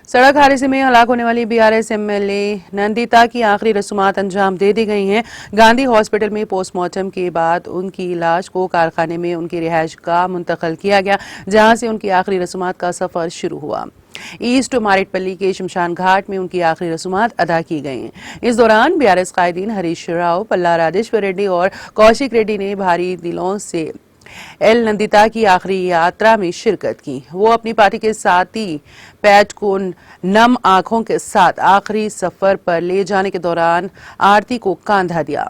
सड़क हादसे में हलाक होने वाली बीआरएस एमएलए नंदिता की आखिरी रसूमात अंजाम दे दी गई हैं। गांधी हॉस्पिटल में पोस्टमार्टम के बाद उनकी लाश को कारखाने में उनकी रिहायशगाह मुंतकिल किया गया, जहां से उनकी आखिरी रसूमात का सफर शुरू हुआ। ईस्ट मारेटपल्ली के शमशान घाट में उनकी आखिरी रसूमात अदा की गई। इस दौरान बीआरएस कायदीन हरीश राव, पल्ला राजेश्वर रेड्डी और कौशिक रेड्डी ने भारी दिलों से एल नंदिता की आखिरी यात्रा में शिरकत की। वो अपनी पार्टी के साथी पैट को नम आंखों के साथ आखिरी सफर पर ले जाने के दौरान आरती को कांधा दिया।